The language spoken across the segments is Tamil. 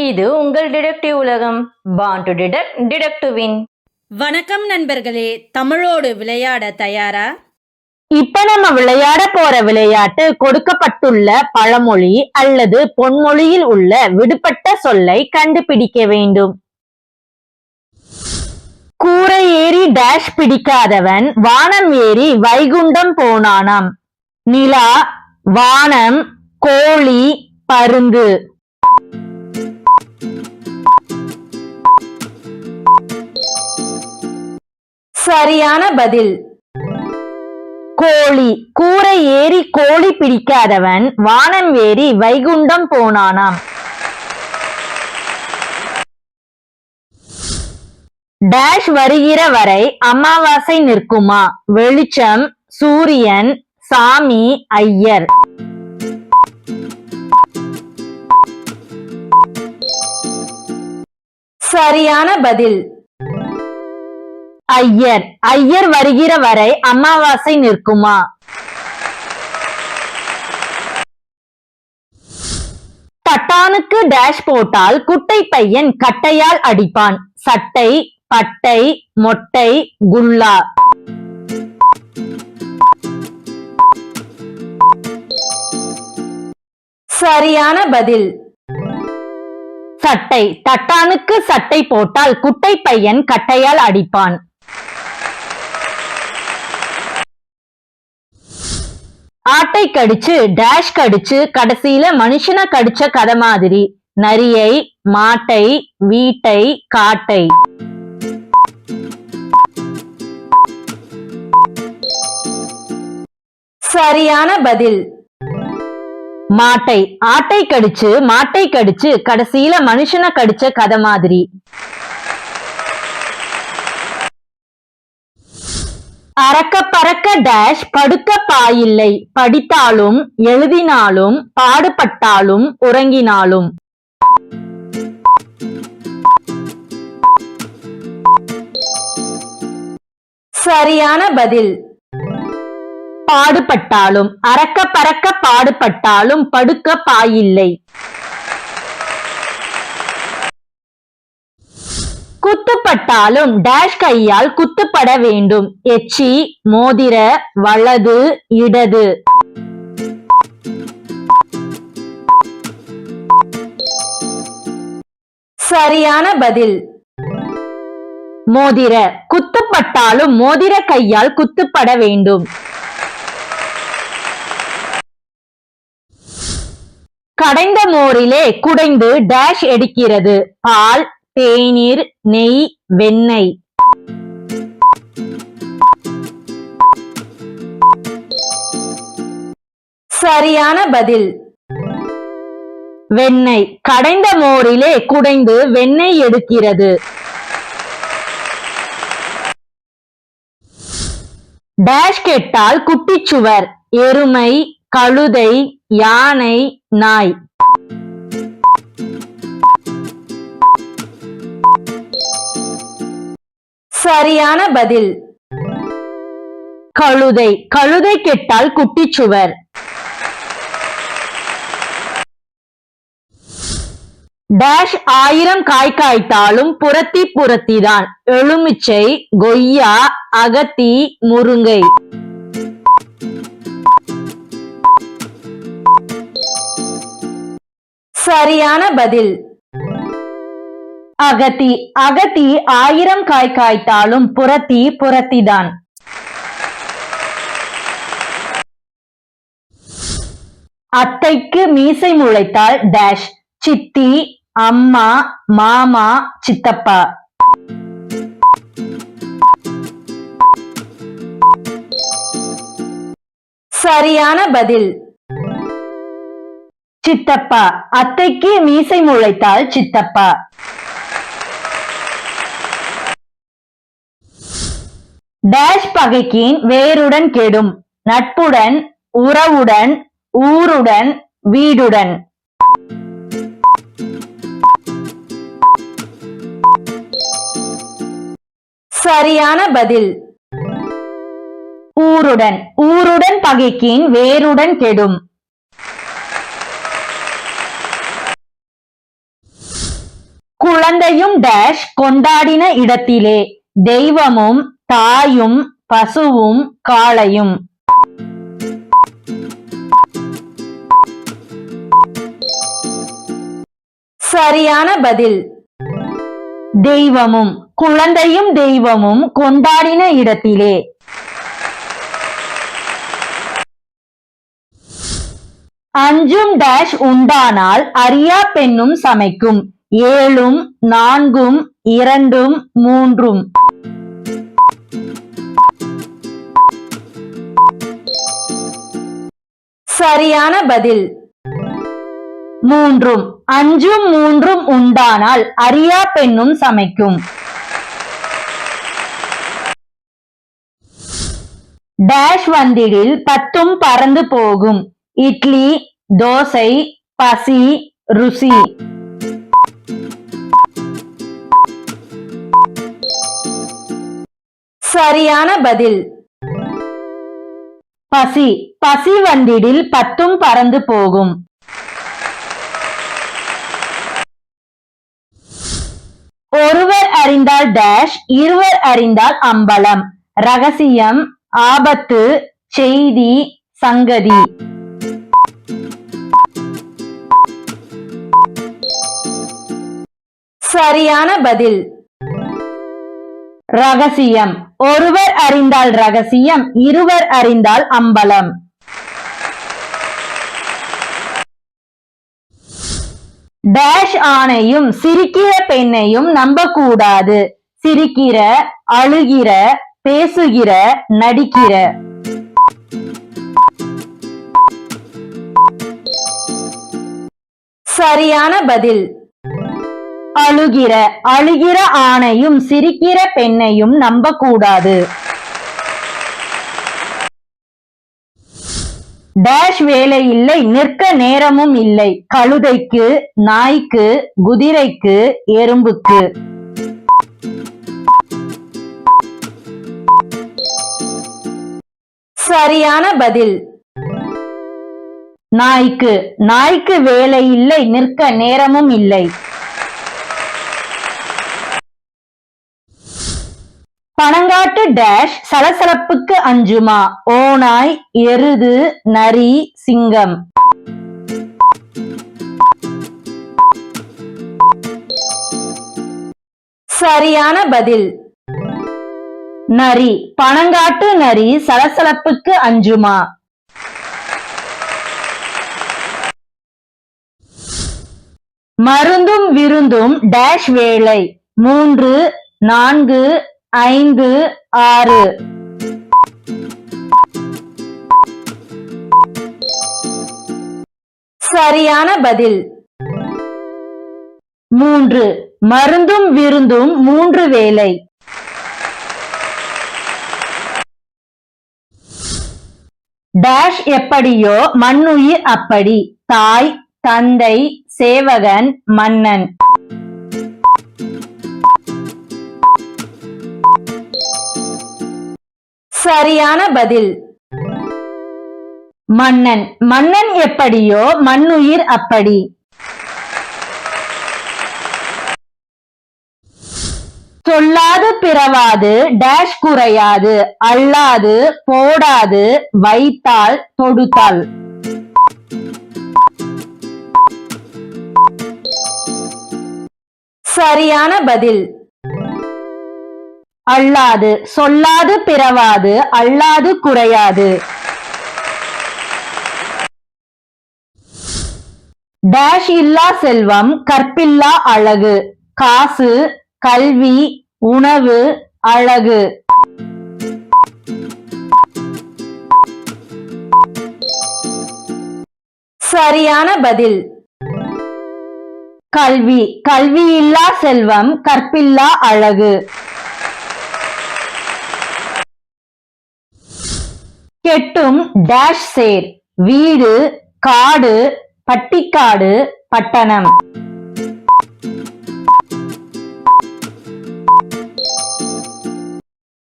இது உங்கள் டிடெக்டிவ் உலகம். Born to detect, detect to win. வணக்கம் நண்பர்களே, தமிழோடு விளையாட தயாரா? இப்ப நம்ம விளையாட போற விளையாட்டு கொடுக்கப்பட்டுள்ள பழமொழி அல்லது பொன்மொழியில் உள்ள விடுபட்ட சொல்லை கண்டுபிடிக்க வேண்டும். கூரை ஏறி டேஷ் பிடிக்காதவன் வானம் ஏறி வைகுண்டம் போனானாம். நிலா, வானம், கோழி, பருந்து. சரியான பதில் கோழி. கூரை ஏறி கோழி பிடிக்காதவன் வானம் ஏறி வைகுண்டம் போனானாம். டேஷ் வருகிற வரை அமாவாசை நிற்குமா? வெளிச்சம், சூரியன், சாமி, ஐயர். சரியான பதில் ஐயர். ஐயர் வருகிற வரை அமாவாசை நிற்குமா? தட்டானுக்கு டேஷ் போட்டால் குட்டை பையன் கட்டையால் அடிப்பான். சட்டை, பட்டை, மொட்டை, குல்லா. சரியான பதில் சட்டை. தட்டானுக்கு சட்டை போட்டால் குட்டை பையன் கட்டையால் அடிப்பான். ஆட்டை கடிச்சு டேஷ் கடிச்சு கடைசியில மனுஷனை கடிச்ச கதை மாதிரி. நரியை, மாட்டை, வீட்டை, காட்டை. சரியான பதில் மாட்டை. ஆட்டை கடிச்சு மாட்டை கடிச்சு கடைசியில மனுஷனை கடிச்ச கதை மாதிரி. அறக்க பறக்க டேஷ் படுக்க பாயில்லை. படித்தாலும் எழுதினாலும் பாடுபட்டாலும் உறங்கினாலும். சரியான பதில் பாடுபட்டாலும். அறக்க பறக்க பாடுபட்டாலும் படுக்க பாயில்லை. குத்துப்பட்டாலும் டேஷ் கையால் குத்துப்பட வேண்டும். எச்சி, மோதிர, வலது, இடது. சரியான பதில் மோதிர. குத்துப்பட்டாலும் மோதிர கையால் குத்துப்பட வேண்டும். கடைந்த மோரிலே குடைந்து டேஷ் எடுக்கிறது. பால், தேநீர், நெய், வெண்ணெய். சரியான பதில் வெண்ணெய். கடைந்த மோரிலே குடைந்து வெண்ணெய் எடுக்கிறது. டேஷ் கெட்டால் குட்டிச்சுவர். எருமை, கழுதை, யானை, நாய். சரியான பதில் கழுதை. கழுதை கெட்டால் குட்டிச்சுவர். டேஷ் 1000 காய் காய்த்தாலும் புரத்தி புரத்திதான். எலுமிச்சை, கொய்யா, அகத்தி, முருங்கை. சரியான பதில் அகத்தி. அகத்தி 1000 காய் காய்த்தாலும் புரத்தி புரத்திதான். அத்தைக்கு மீசை முளைத்தால் டேஷ். சித்தி, அம்மா, மாமா, சித்தப்பா. சரியான பதில் சித்தப்பா. அத்தைக்கு மீசை முளைத்தால் சித்தப்பா. டேஷ் பகைக்கின் வேருடன் கெடும். நட்புடன், உறவுடன், ஊருடன், வீடுடன். சரியான பதில் ஊருடன். ஊருடன் பகைக்கின் வேருடன் கெடும். குழந்தையும் டேஷ் கொண்டாடின இடத்திலே, தெய்வமும் தாயும் பசுவும் காளையும். சரியான பதில். தெய்வமும். குழந்தையும் தெய்வமும் கொண்டாடின இடத்திலே. அஞ்சும் டேஷ் உண்டானால் அறியா பெண்ணும் சமைக்கும், 7ம் 4ம் 2ம் 3ம். சரியான பதில். 3ம். 5ம் 3ம் உண்டானால் அறியா பெண்ணும் சமைக்கும். டேஷ் வந்திடில் 10ம் பறந்து போகும், இட்லி தோசை பசி ருசி. சரியான பதில். பசி. பசி வந்திடில் 10ம் பறந்து போகும். ஒருவர் அறிந்தால் டேஷ், இருவர் அறிந்தால் அம்பலம், ரகசியம் ஆபத்து செய்தி சங்கதி. சரியான பதில். ரகசியம். ஒருவர் அறிந்தால் ரகசியம், இருவர் அறிந்தால் அம்பலம். டேஷ் ஆணையும் சிரிக்கிற பெண்ணையும் நம்பக்கூடாது, சிரிக்கிற அழுகிற பேசுகிற நடிக்கிற. சரியான பதில். அழுகிற. அழுகிற ஆணையும் சிரிக்கிற பெண்ணையும் நம்பக்கூடாது. டேஷ் வேலை இல்லை, நிற்க நேரமும் இல்லை, கழுதைக்கு நாய்க்கு குதிரைக்கு எறும்புக்கு. சரியான பதில். நாய்க்கு. நாய்க்கு வேலை இல்லை, நிற்க நேரமும் இல்லை. பனங்காட்டு டேஷ் சலசலப்புக்கு அஞ்சுமா, ஓநாய் எருது நரி சிங்கம். சரியான பதில். நரி. பனங்காட்டு நரி சலசலப்புக்கு அஞ்சுமா. மருந்தும் விருந்தும் டேஷ் வேலை, 3 4 5 6. சரியான பதில். 3. மருந்தும் விருந்தும் 3 வேலை. டேஷ் எப்படியோ மண்ணுயிர் அப்படி, தாய் தந்தை சேவகன் மன்னன். சரியான பதில். மன்னன். மன்னன் எப்படியோ மண்ணுயிர் அப்படி. சொல்லாது பிறவாது டேஷ் குறையாது, அல்லாது போடாது வைத்தால் தொடுத்தால். சரியான பதில். அல்லாது. சொல்லாது பிறவாது அல்லாது குறையாது. டேஷ் இல்லா செல்வம் கற்பில்லா அழகு, காசு கல்வி உணவு அழகு. சரியான பதில். கல்வி. கல்வியில்லா செல்வம் கற்பில்லா அழகு. கெட்டும் டேஷ் சேர், வீடு காடு பட்டிக்காடு பட்டணம்.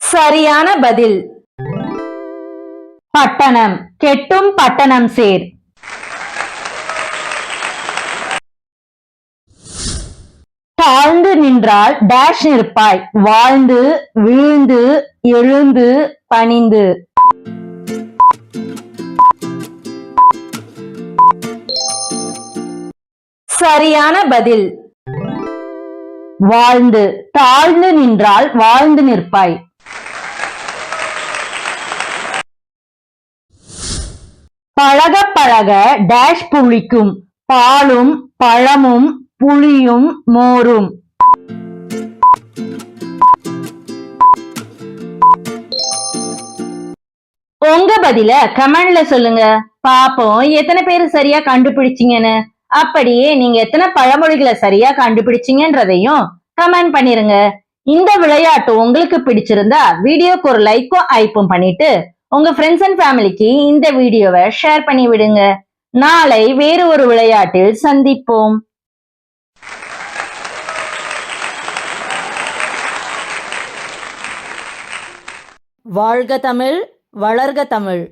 சரியான பதில். பட்டணம். கெட்டும் பட்டணம் சேர். தாழ்ந்து நின்றால் டேஷ் நிற்பாய். வாழ்ந்து, வீழ்ந்து, எழுந்து, பணிந்து. சரியான பதில். வாழ்ந்து. தாழ்ந்து நின்றால் வாழ்ந்து நிற்பாய். பழக பழக டேஷ் புளிக்கும். பாலும், பழமும், புளியும், மோரும். உங்க பதில கமெண்ட்ல சொல்லுங்க. பாப்போம் எத்தனை பேர் சரியா கண்டுபிடிச்சீங்கன்னு. அப்படியே நீங்க எத்தனை பழமொழிகளை சரியா கண்டுபிடிச்சீங்கன்றதையும் கமெண்ட் பண்ணிருங்க. இந்த விளையாட்டு உங்களுக்கு பிடிச்சிருந்தா வீடியோக்கு ஒரு லைக்கும் ஐப்பும் பண்ணிட்டு உங்க ஃப்ரெண்ட்ஸ் அண்ட் ஃபேமிலிக்கு இந்த வீடியோவை ஷேர் பண்ணி விடுங்க. நாளை வேறு ஒரு விளையாட்டில் சந்திப்போம். வாழ்க தமிழ், வளர்க தமிழ்.